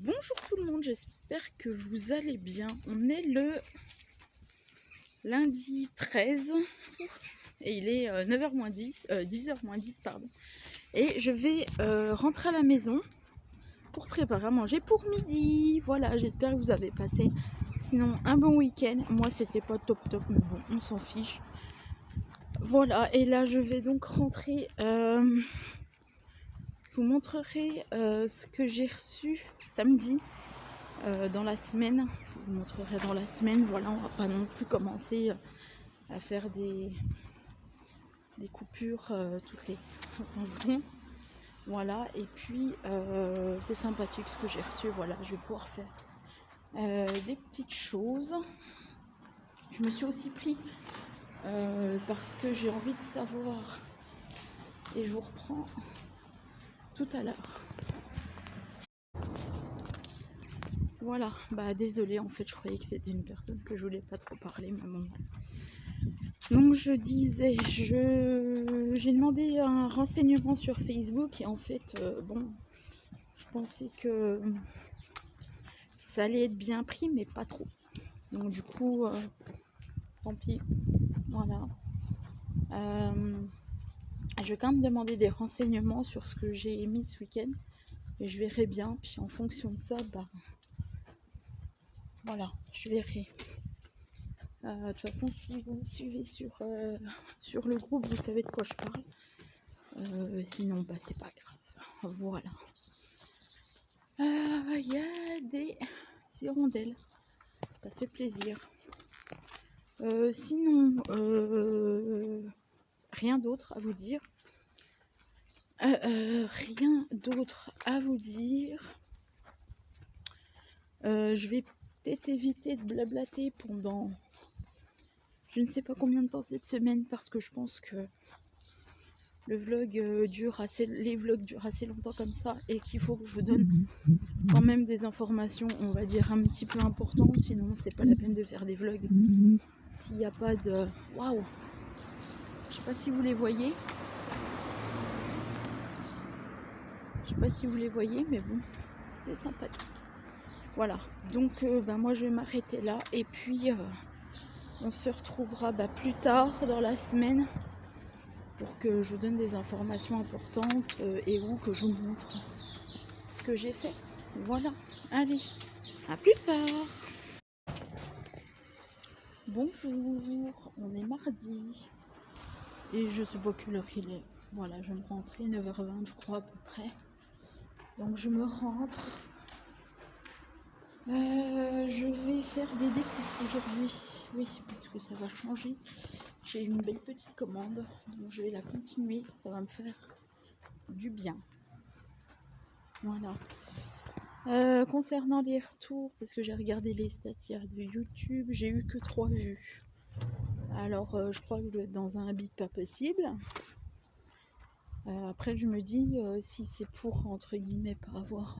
Bonjour tout le monde, j'espère que vous allez bien. On est le lundi 13 et il est 9h moins 10, 10h moins 10 pardon. Et je vais rentrer à la maison pour préparer à manger pour midi. Voilà, j'espère que vous avez passé sinon un bon week-end. Moi c'était pas top mais bon, on s'en fiche. Voilà, et là je vais donc rentrer. Je vous montrerai ce que j'ai reçu samedi. Dans la semaine, je vous montrerai dans la semaine. Voilà, on va pas non plus commencer à faire des coupures toutes les 15 secondes. Voilà, et puis c'est sympathique ce que j'ai reçu. Voilà, je vais pouvoir faire des petites choses. Je me suis aussi pris parce que j'ai envie de savoir, et je vous reprends tout à l'heure. Voilà, bah désolée, en fait je croyais que c'était une personne que je voulais pas trop parler, mais bon. Donc je disais, j'ai demandé un renseignement sur Facebook et en fait, bon, je pensais que ça allait être bien pris, mais pas trop. Donc du coup, tant pis, voilà. Je vais quand même demander des renseignements sur ce que j'ai mis ce week-end et je verrai bien, puis en fonction de ça, bah voilà, je verrai. De toute façon, si vous me suivez sur le groupe, vous savez de quoi je parle. Sinon, bah c'est pas grave. Voilà. Il y a des hirondelles. Ça fait plaisir. Sinon, rien d'autre à vous dire. Rien d'autre à vous dire. Je vais peut-être éviter de blablater pendant je ne sais pas combien de temps cette semaine parce que je pense que le vlog les vlogs durent assez longtemps comme ça et qu'il faut que je vous donne quand même des informations, on va dire un petit peu importantes, sinon c'est pas la peine de faire des vlogs s'il n'y a pas de waouh. Je sais pas si vous les voyez. Mais bon, c'était sympathique. Voilà, donc moi je vais m'arrêter là et puis on se retrouvera plus tard dans la semaine pour que je vous donne des informations importantes et où que je vous montre ce que j'ai fait. Voilà, allez, à plus tard. Bonjour, on est mardi et je sais pas quelle heure il est. Voilà, je vais me rentrer 9h20 je crois à peu près. Donc je me rentre. Je vais faire des découpes aujourd'hui. Oui, parce que ça va changer. J'ai une belle petite commande, donc je vais la continuer. Ça va me faire du bien. Voilà. Concernant les retours, parce que j'ai regardé les stats hier de YouTube, j'ai eu que 3 vues. Alors, je crois que je dois être dans un habit pas possible. Après, je me dis, si c'est pour, entre guillemets, pas avoir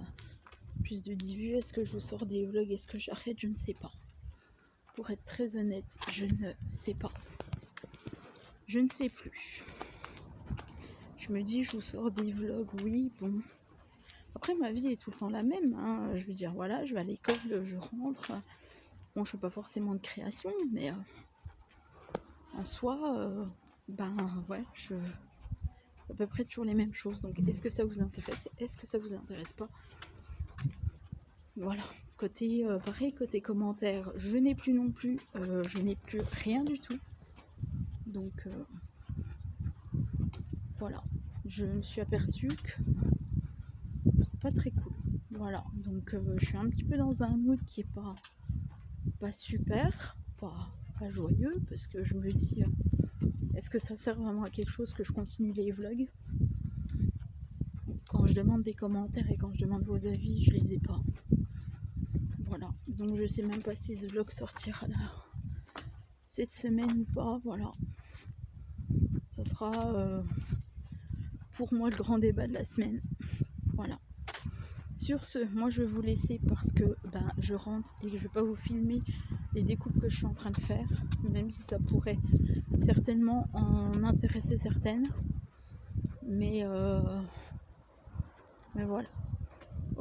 plus de 10 vues, est-ce que je vous sors des vlogs, est-ce que j'arrête, je ne sais pas. Pour être très honnête, je ne sais pas. Je ne sais plus. Je me dis, je vous sors des vlogs, oui, bon. Après, ma vie est tout le temps la même. Hein. Je veux dire, voilà, je vais à l'école, je rentre. Bon, je fais pas forcément de création, mais en soi, ouais, je fais à peu près toujours les mêmes choses. Donc, est-ce que ça vous intéresse? Est-ce que ça vous intéresse pas? Voilà. Côté, pareil, côté commentaires, je n'ai plus non plus. Je n'ai plus rien du tout. Donc, voilà. Je me suis aperçue que c'est pas très cool. Voilà. Donc, je suis un petit peu dans un mood qui est pas super, pas joyeux, parce que je me dis, est-ce que ça sert vraiment à quelque chose que je continue les vlogs? Quand je demande des commentaires et quand je demande vos avis, je les ai pas. Voilà, donc je sais même pas si ce vlog sortira là cette semaine ou pas. Voilà, ça sera pour moi le grand débat de la semaine. Voilà. Sur ce, moi je vais vous laisser parce que je rentre et que je vais pas vous filmer les découpes que je suis en train de faire, même si ça pourrait certainement en intéresser certaines. Mais voilà.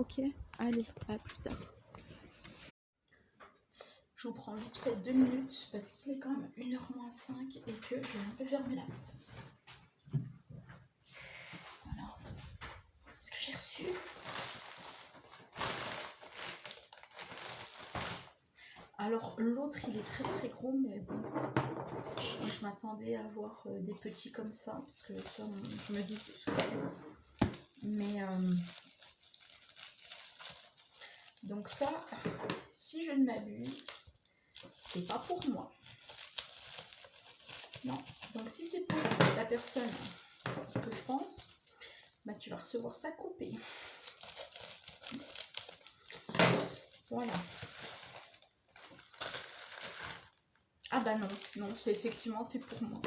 Ok, allez, à plus tard. Je vous prends vite fait 2 minutes parce qu'il est quand même 1h moins 5 et que je vais un peu fermer la porte. Voilà. Ce que j'ai reçu. Alors l'autre il est très très gros, mais bon, moi, je m'attendais à avoir des petits comme ça parce que ça, je me doute ce que c'est. Mais donc ça, si je ne m'abuse, c'est pas pour moi. Non. Donc si c'est pour la personne que je pense, bah tu vas recevoir ça coupé. Voilà. Ah bah non, non, c'est effectivement c'est pour moi.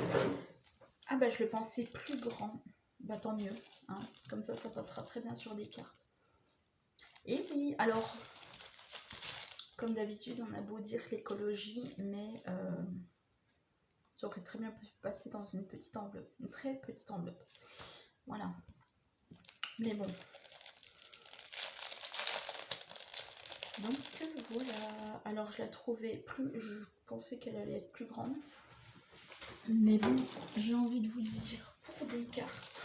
Ah bah je le pensais plus grand. Bah tant mieux, hein. Comme ça passera très bien sur des cartes. Et oui, alors, comme d'habitude, on a beau dire l'écologie, mais ça aurait très bien pu passer dans une petite enveloppe, une très petite enveloppe. Voilà. Mais bon. Donc voilà. Alors je la trouvais plus, je pensais qu'elle allait être plus grande. Mais bon, j'ai envie de vous dire, pour des cartes,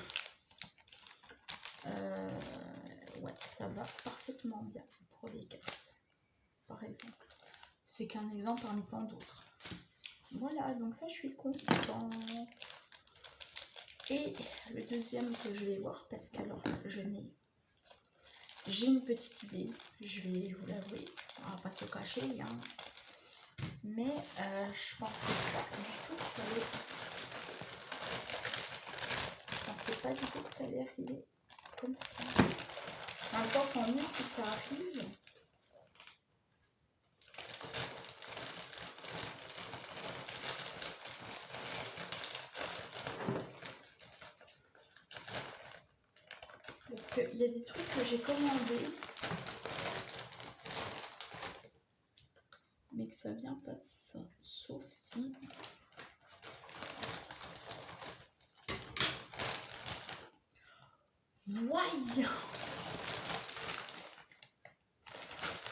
ouais, ça va parfaitement bien pour des cartes, par exemple. C'est qu'un exemple parmi tant d'autres. Voilà, donc ça, je suis contente. Et le deuxième que je vais voir, parce qu'alors, j'ai une petite idée, je vais vous l'avouer, on va pas se cacher, hein. Mais je pensais pas du tout que ça allait... Je pensais pas du tout que ça allait arriver comme ça. En même temps, tant mieux si ça arrive. Parce qu'il y a des trucs que j'ai commandés, mais que ça vient pas de ça. Sauf si... Voyons!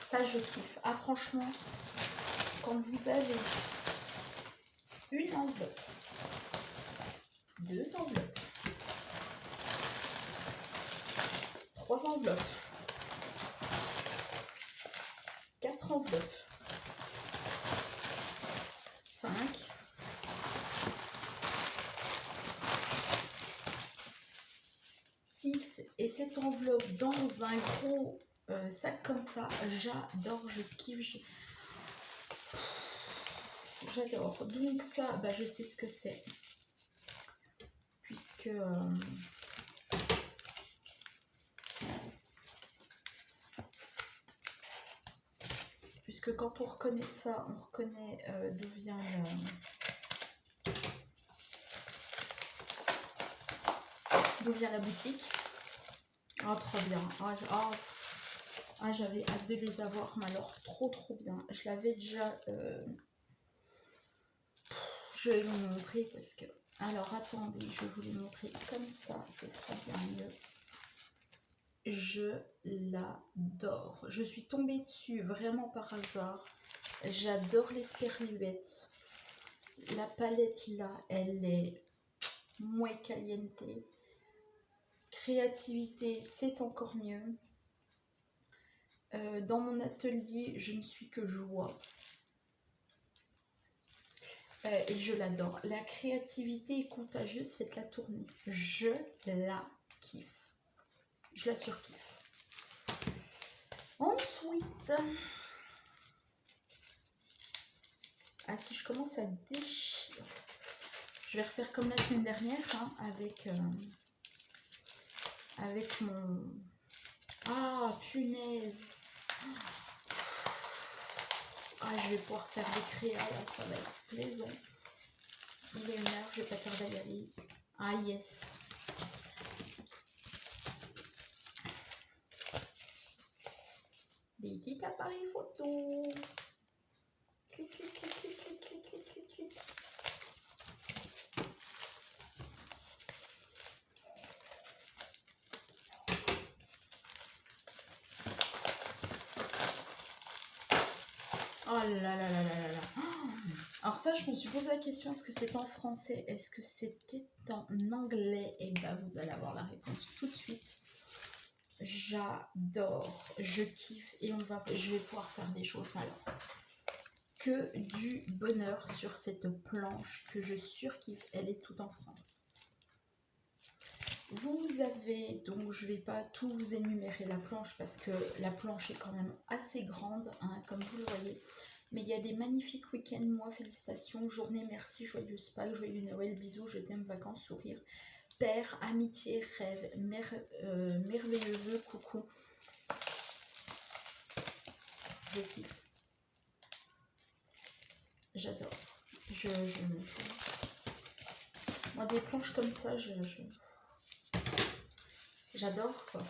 Ça, je kiffe. Ah, franchement, quand vous avez une enveloppe, 2 enveloppes, 3 enveloppes, 4 enveloppes, 5, 6 et 7 enveloppes dans un gros sac comme ça, j'adore, je kiffe, j'adore. Donc ça, bah, je sais ce que c'est, puisque quand on reconnaît ça, on reconnaît d'où vient la boutique. Oh, trop bien. J'avais hâte de les avoir, mais alors trop bien. Je l'avais déjà... Je vais vous montrer parce que... Alors attendez, je vais vous les montrer comme ça, ce sera bien mieux. Je l'adore. Je suis tombée dessus vraiment par hasard. J'adore les sperluettes. La palette là, elle est muy caliente. Créativité, c'est encore mieux. Dans mon atelier, je ne suis que joie. Et je l'adore. La créativité est contagieuse, faites-la tourner. Je la kiffe. Je la surkiffe. Ensuite, si je commence à déchirer, je vais refaire comme la semaine dernière, hein, avec mon... Ah, punaise! Je vais pouvoir faire des créas, là, ça va être plaisant. Il est 1h, je vais pas tarder à y aller. Ah, yes! Des petits appareils photo. Clic, clic, clic, clic, clic, clic, clic, clic, clic. Oh là là là là là là. Alors ça, je me suis posé la question, est-ce que c'est en français? Est-ce que c'était en anglais? Et ben vous allez avoir la réponse tout de suite. J'adore, je kiffe et je vais pouvoir faire des choses malheureusement. Que du bonheur sur cette planche que je surkiffe, elle est toute en France. Vous avez, donc je ne vais pas tout vous énumérer la planche parce que la planche est quand même assez grande, hein, comme vous le voyez. Mais il y a des magnifiques week-ends, moi, félicitations, journée, merci, joyeuse Pâques, joyeux Noël, bisous, je t'aime, vacances, sourire, père, amitié, rêve, merveilleux vœux, coucou. Je kiffe. J'adore. Moi, des planches comme ça, j'adore, quoi.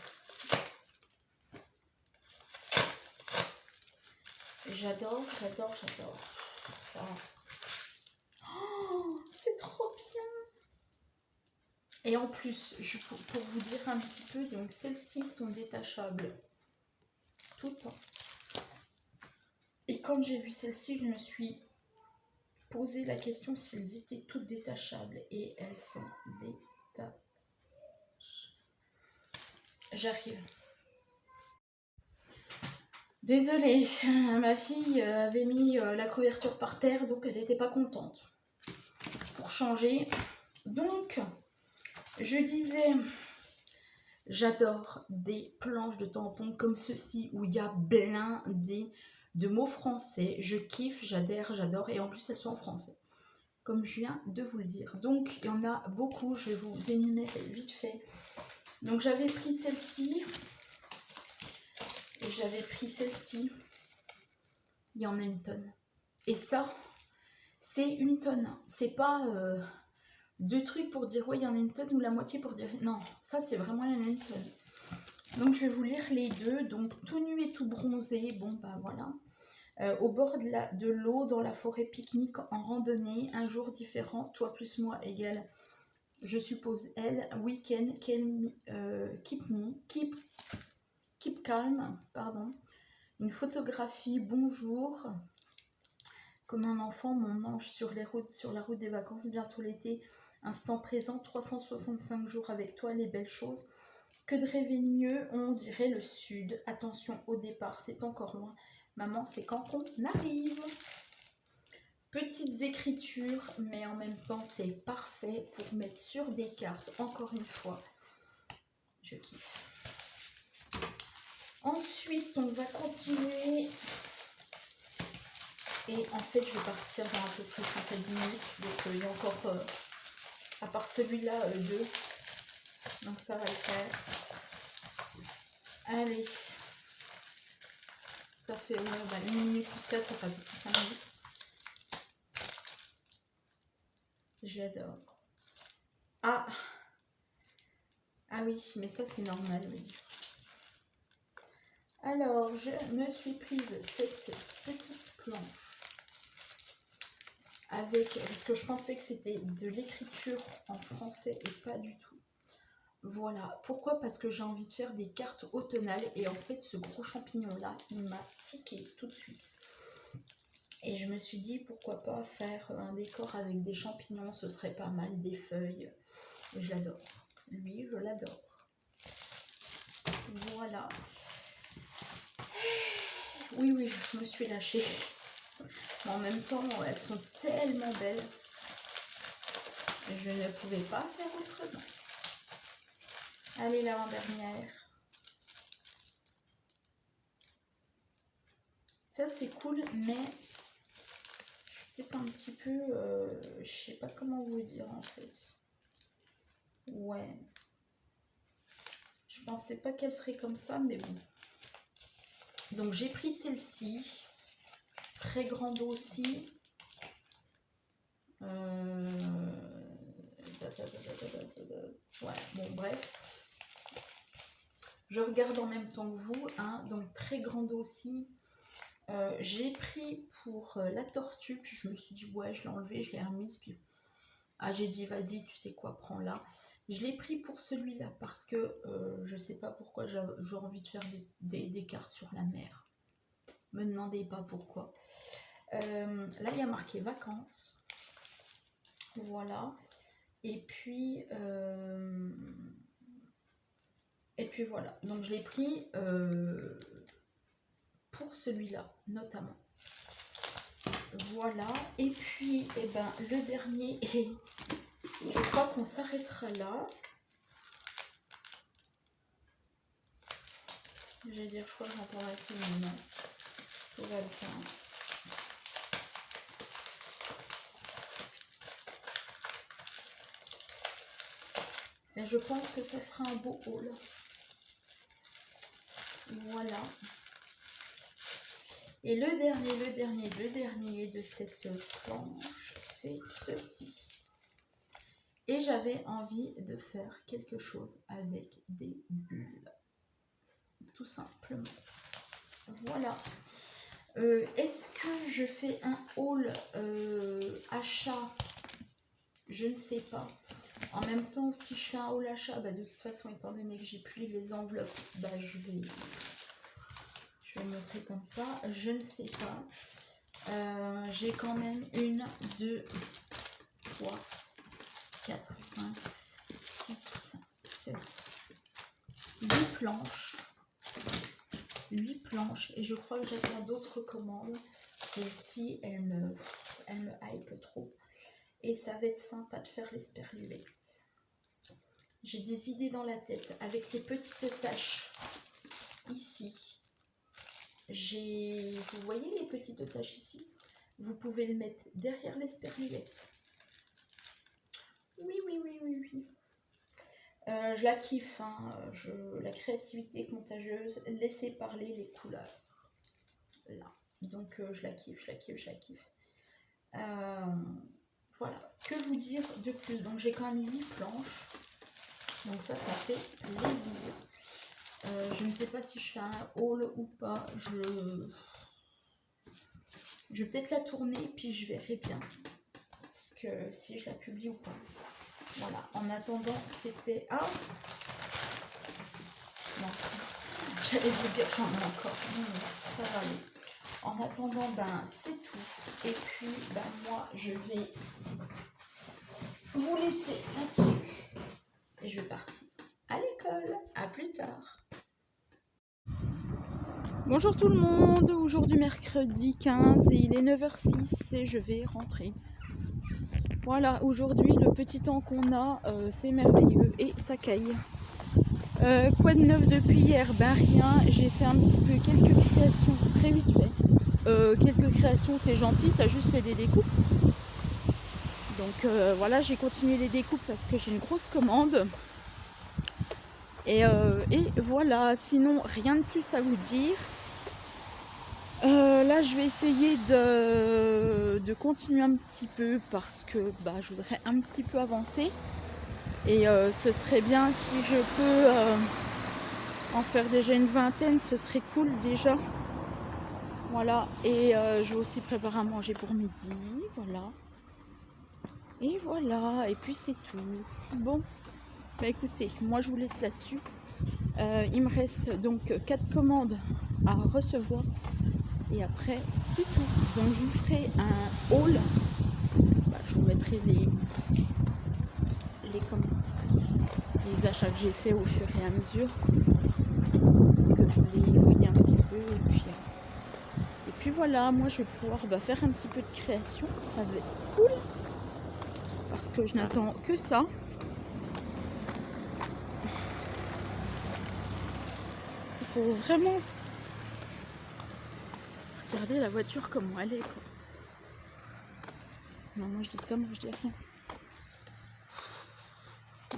J'adore. Enfin, oh, c'est trop bien. Et en plus, pour vous dire un petit peu, donc celles-ci sont détachables tout le temps. Et quand j'ai vu celles-ci, je me suis posé la question s'ils étaient toutes détachables. Et elles sont détachables. J'arrive. Désolée, ma fille avait mis la couverture par terre, donc elle n'était pas contente. Pour changer. Donc, je disais, j'adore des planches de tampons comme ceci, où il y a blindé de mots français. Je kiffe, j'adore, et en plus elles sont en français, comme je viens de vous le dire. Donc, il y en a beaucoup, je vais vous énumérer vite fait. Donc, j'avais pris celle-ci. Et j'avais pris celle-ci. Il y en a une tonne. Et ça, c'est une tonne. C'est pas deux trucs pour dire ouais, il y en a une tonne ou la moitié pour dire non. Ça, c'est vraiment il y en a une tonne. Donc, je vais vous lire les deux. Donc, tout nu et tout bronzé. Bon, bah voilà. Au bord de l'eau, dans la forêt, pique-nique, en randonnée, un jour différent, toi plus moi égale, je suppose elle, week-end, keep calm, pardon. Une photographie, bonjour. Comme un enfant, mon ange sur la route des vacances, bientôt l'été, instant présent, 365 jours avec toi, les belles choses. Que de rêver mieux, on dirait le sud. Attention au départ, c'est encore loin. Maman, c'est quand qu'on arrive. Petites écritures, mais en même temps, c'est parfait pour mettre sur des cartes. Encore une fois, je kiffe. Ensuite, on va continuer. Et en fait, je vais partir dans à peu près 5 à 10 minutes. Donc, il y a encore, à part celui-là, deux. Donc, ça va le faire. Allez. Ça fait 1 minute plus 4, ça fait à peu près 5 minutes. J'adore. Ah oui, mais ça, c'est normal, oui. Alors, je me suis prise cette petite planche. Parce que je pensais que c'était de l'écriture en français et pas du tout. Voilà. Pourquoi? Parce que j'ai envie de faire des cartes automnales et en fait ce gros champignon là il m'a tiqué tout de suite. Et je me suis dit pourquoi pas faire un décor avec des champignons, ce serait pas mal, des feuilles. Et je l'adore. Lui, je l'adore. Voilà. Oui, je me suis lâchée. Mais en même temps, elles sont tellement belles. Je ne pouvais pas faire autrement. Allez, l'avant-dernière. Ça, c'est cool, mais je suis peut-être un petit peu... je sais pas comment vous dire, en fait. Ouais. Je pensais pas qu'elle serait comme ça, mais bon. Donc, j'ai pris celle-ci. Très grande aussi. Ouais, bon, bref. Je regarde en même temps que vous, hein, donc très grande aussi. J'ai pris pour la tortue, puis je me suis dit, ouais, je l'ai enlevée, je l'ai remise, puis j'ai dit, vas-y, tu sais quoi, prends-la. Je l'ai pris pour celui-là, parce que je sais pas pourquoi j'ai envie de faire des cartes sur la mer. Me demandez pas pourquoi. Là, il y a marqué vacances. Voilà. Et puis voilà. Donc, je l'ai pris pour celui-là, notamment. Voilà. Et puis, eh ben, le dernier, et je crois qu'on s'arrêtera là. J'allais dire, je crois que j'entendrai plus, mais non. Tout va bien. Et je pense que ça sera un beau haul. Voilà. Et le dernier de cette planche, c'est ceci. Et j'avais envie de faire quelque chose avec des bulles. Tout simplement. Voilà. Est-ce que je fais un haul achat? Je ne sais pas. En même temps, si je fais un haul achat, bah, de toute façon, étant donné que j'ai plus les enveloppes, bah, je vais montrer comme ça. Je ne sais pas. J'ai quand même 1, 2, 3, 4, 5, 6, 7, 8 planches. 8 planches. Et je crois que j'attends d'autres commandes. Celle-ci, elle me hype trop. Et ça va être sympa de faire les sperluettes. J'ai des idées dans la tête avec les petites taches ici. Vous voyez les petites taches ici? Vous pouvez le mettre derrière les sperluettes. Oui. Je la kiffe, hein. La créativité contagieuse, laissez parler les couleurs. Là. Donc je la kiffe. Voilà, que vous dire de plus? Donc j'ai quand même 8 planches. Donc ça fait plaisir. Je ne sais pas si je fais un haul ou pas. Je vais peut-être la tourner, puis je verrai bien si je la publie ou pas. Voilà, en attendant, c'était... Ah non, j'allais vous dire, j'en ai encore. Ça va aller. En attendant, ben, c'est tout. Et puis, ben, moi, je vais vous laisser là-dessus. Et je vais partir à l'école. À plus tard. Bonjour tout le monde. Aujourd'hui, mercredi 15, et il est 9h06 et je vais rentrer. Voilà, aujourd'hui, le petit temps qu'on a, c'est merveilleux et ça caille. Quoi de neuf depuis hier? Ben rien, j'ai fait un petit peu quelques créations, très vite fait. Quelques créations, t'es gentil, t'as juste fait des découpes. Donc voilà, j'ai continué les découpes parce que j'ai une grosse commande. Et voilà, sinon rien de plus à vous dire. Là je vais essayer de continuer un petit peu parce que bah, je voudrais un petit peu avancer. Et ce serait bien si je peux en faire déjà une vingtaine, ce serait cool déjà. Voilà, et je vais aussi préparer à manger pour midi, voilà. Et voilà, et puis c'est tout. Bon, bah écoutez, moi je vous laisse là-dessus. Il me reste donc 4 commandes à recevoir. Et après, c'est tout. Donc je vous ferai un haul. Bah, je vous mettrai les achats que j'ai fait au fur et à mesure. Que vous les voyez un petit peu. Et puis voilà, moi je vais pouvoir faire un petit peu de création. Ça va être cool. Parce que je n'attends que ça. Il faut vraiment regarder la voiture comment elle est, quoi. Non, moi je dis ça, moi je dis rien.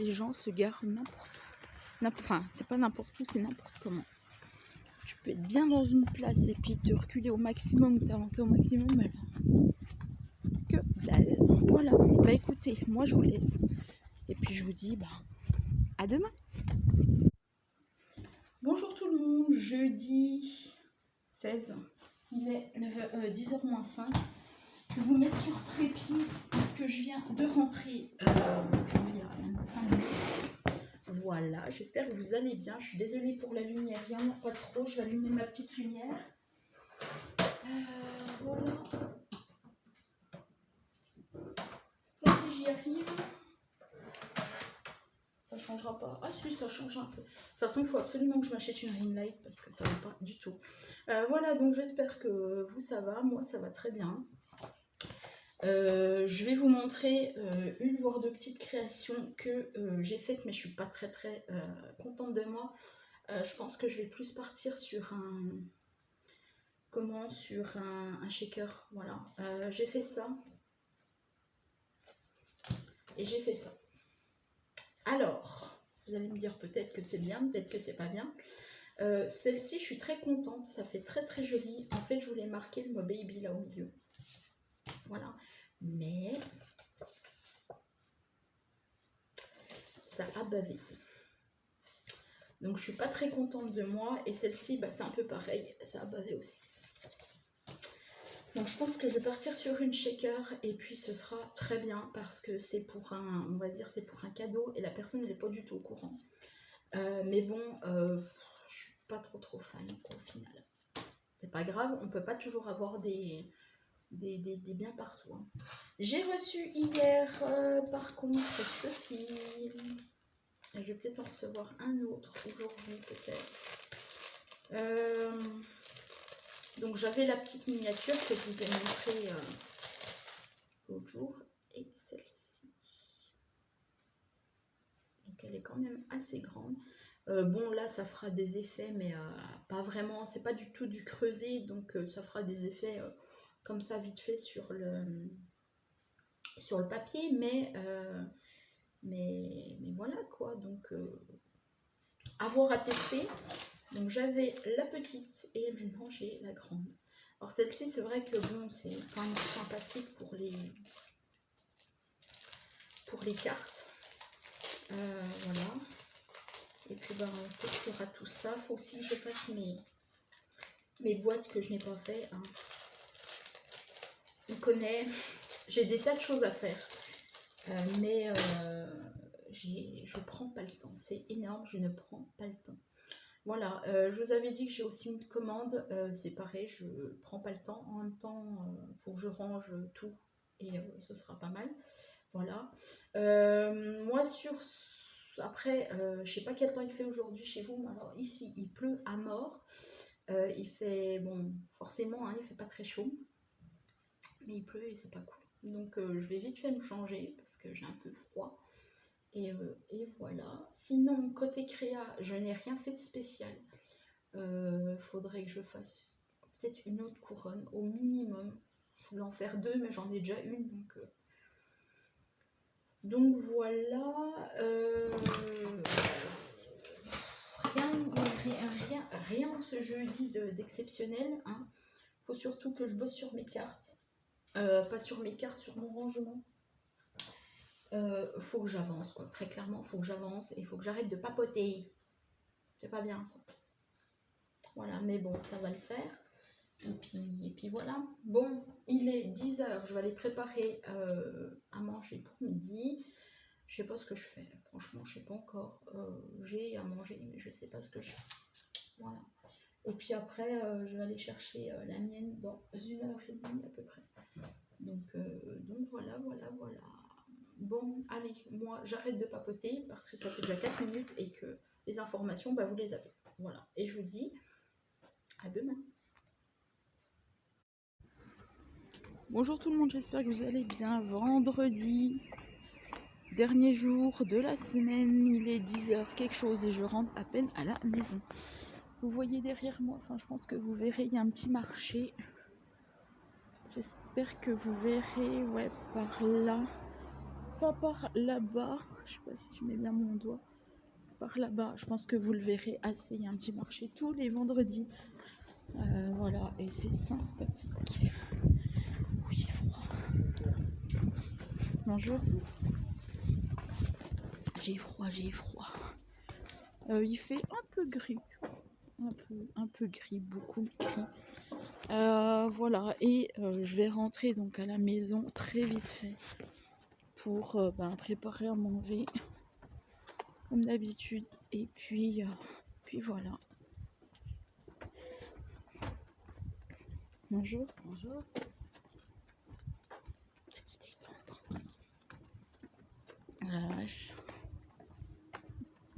Les gens se garent n'importe où. Enfin, c'est pas n'importe où, c'est n'importe comment. Tu peux être bien dans une place et puis te reculer au maximum, t'avancer au maximum, mais que dalle. Voilà, bah écoutez, moi je vous laisse. Et puis je vous dis, à demain. Bonjour tout le monde, jeudi 16, il est 10h moins 5. Je vais vous mettre sur trépied parce que je viens de rentrer. Je vais dire même 5 minutes. Voilà, j'espère que vous allez bien. Je suis désolée pour la lumière, il n'y en a pas trop. Je vais allumer ma petite lumière. Voilà. Enfin, si j'y arrive, ça changera pas. Ah si, ça change un peu. De toute façon, il faut absolument que je m'achète une ring light parce que ça va pas du tout. Voilà, donc j'espère que vous, ça va. Moi, ça va très bien. Je vais vous montrer une voire deux petites créations que j'ai faites, mais je suis pas très contente de moi. Je pense que je vais plus partir sur sur un shaker. Voilà, j'ai fait ça et j'ai fait ça. Alors, vous allez me dire peut-être que c'est bien, peut-être que c'est pas bien. Celle-ci, je suis très contente, ça fait très joli. En fait, je voulais marquer le mot baby là au milieu. Voilà, mais ça a bavé. Donc je suis pas très contente de moi. Et celle-ci, bah, c'est un peu pareil, ça a bavé aussi. Donc je pense que je vais partir sur une shaker et puis ce sera très bien parce que c'est pour un, on va dire, c'est pour un cadeau et la personne elle n'est pas du tout au courant. Mais bon, je suis pas trop fan au final. C'est pas grave, on peut pas toujours avoir des biens partout. Hein. J'ai reçu hier, par contre, ceci. Et je vais peut-être en recevoir un autre aujourd'hui, peut-être. Donc j'avais la petite miniature que je vous ai montrée l'autre jour. Et celle-ci. Donc elle est quand même assez grande. Bon là ça fera des effets, mais pas vraiment. C'est pas du tout du creuset, donc ça fera des effets comme ça vite fait sur le papier, mais voilà quoi. Donc avoir à tester. Donc j'avais la petite et maintenant j'ai la grande. Alors celle-ci c'est vrai que bon c'est quand même sympathique pour les cartes. Voilà. Et puis bah en fait il y aura tout ça. Il faut aussi que je fasse mes boîtes que je n'ai pas fait. Hein. On connaît. J'ai des tas de choses à faire. Mais je prends pas le temps. C'est énorme, je ne prends pas le temps. Voilà, je vous avais dit que j'ai aussi une commande, c'est pareil, je prends pas le temps. En même temps, il faut que je range tout et ce sera pas mal. Voilà. Moi, après, je sais pas quel temps il fait aujourd'hui chez vous, mais alors ici, il pleut à mort. Il fait, bon, forcément, hein, il fait pas très chaud, mais il pleut et c'est pas cool. Donc, je vais vite fait me changer parce que j'ai un peu froid. Et voilà. Sinon, côté créa, je n'ai rien fait de spécial. Faudrait que je fasse peut-être une autre couronne au minimum. Je voulais en faire deux, mais j'en ai déjà une. Donc voilà. Rien ce jeudi d'exceptionnel. Hein. Faut surtout que je bosse sur mes cartes. Pas sur mes cartes, sur mon rangement. Faut que j'avance, quoi. Très clairement, faut que j'avance et il faut que j'arrête de papoter. C'est pas bien ça. Voilà, mais bon, ça va le faire. Et puis voilà. Bon, il est 10h, je vais aller préparer à manger pour midi. Je sais pas ce que je fais. Franchement, je sais pas encore. J'ai à manger, mais je sais pas ce que je fais. Voilà. Et puis après, je vais aller chercher la mienne dans 1h30 à peu près. Donc voilà. Bon, allez, moi j'arrête de papoter parce que ça fait déjà 4 minutes et que les informations, bah, vous les avez. Voilà. Et je vous dis à demain. Bonjour tout le monde, j'espère que vous allez bien. Vendredi, dernier jour de la semaine, il est 10h quelque chose et je rentre à peine à la maison. Vous voyez derrière moi, enfin je pense que vous verrez, il y a un petit marché. J'espère que vous verrez, ouais, par là. Pas par là-bas, je sais pas si je mets bien mon doigt. Par là-bas, je pense que vous le verrez assez. Il y a un petit marché tous les vendredis. Voilà, et c'est sympathique. Oui, froid. Bonjour. J'ai froid. Il fait un peu gris. Un peu gris, beaucoup gris. Voilà, et je vais rentrer donc à la maison très vite fait pour préparer à manger comme d'habitude. Et puis voilà. Bonjour. Bonjour. Peut-être se détendre. Oh la vache.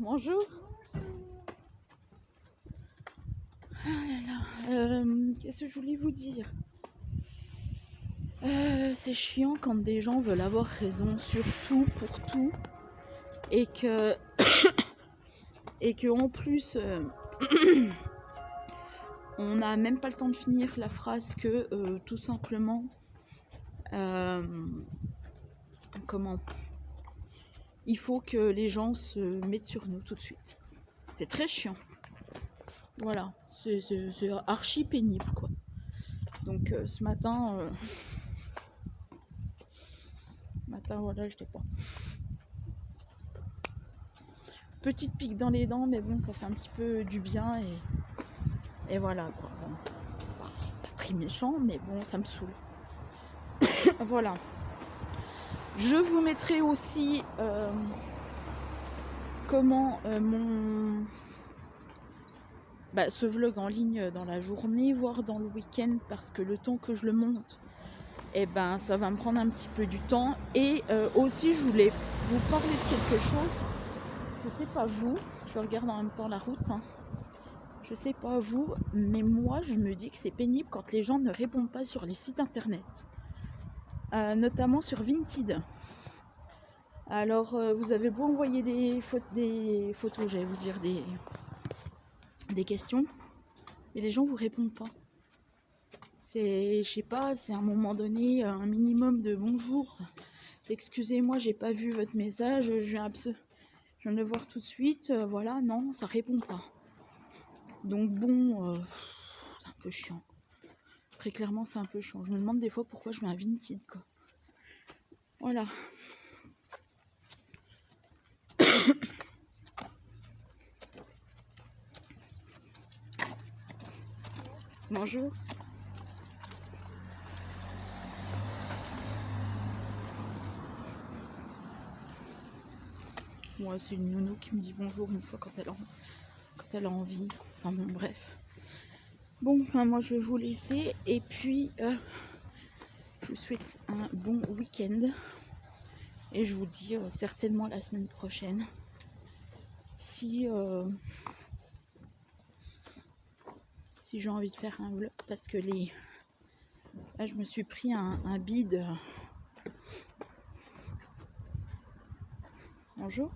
Bonjour. Ah là là. Qu'est-ce que je voulais vous dire? C'est chiant quand des gens veulent avoir raison sur tout, pour tout, et que en plus on n'a même pas le temps de finir la phrase que tout simplement comment il faut que les gens se mettent sur nous tout de suite. C'est très chiant. Voilà, c'est archi pénible quoi. Donc ce matin voilà, j'étais pas. Petite pique dans les dents, mais bon, ça fait un petit peu du bien et voilà quoi. Bon, pas très méchant, mais bon, ça me saoule. Voilà. Je vous mettrai aussi ce vlog en ligne dans la journée, voire dans le week-end, parce que le temps que je le monte, ça va me prendre un petit peu du temps. Et aussi, je voulais vous parler de quelque chose. Je sais pas vous, je regarde en même temps la route. Je sais pas vous, mais moi, je me dis que c'est pénible quand les gens ne répondent pas sur les sites internet, notamment sur Vinted. Alors, vous avez beau envoyer des photos, j'allais vous dire des questions, mais les gens vous répondent pas. Je sais pas, c'est à un moment donné un minimum de bonjour. Excusez-moi, j'ai pas vu votre message, je viens de le voir tout de suite. Voilà, non, ça répond pas. Donc bon, c'est un peu chiant. Très clairement, c'est un peu chiant. Je me demande des fois pourquoi je mets un Vinted, quoi. Voilà. Bonjour. Moi, c'est une nounou qui me dit bonjour une fois quand elle a envie. Enfin bon, bref. Bon, moi je vais vous laisser et puis je vous souhaite un bon week-end et je vous dis certainement la semaine prochaine si j'ai envie de faire un vlog, parce que là je me suis pris un bide. Bonjour.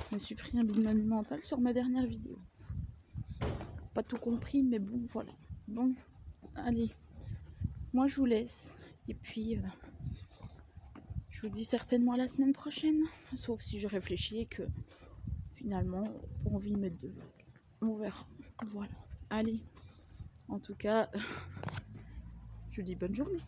Je me suis pris un bide monumental sur ma dernière vidéo. Pas tout compris, mais bon, voilà. Bon, allez. Moi, je vous laisse. Et puis, je vous dis certainement à la semaine prochaine. Sauf si je réfléchis et que, finalement, j'ai pas envie de mettre de vlog. On verra. Voilà. Allez. En tout cas, je vous dis bonne journée.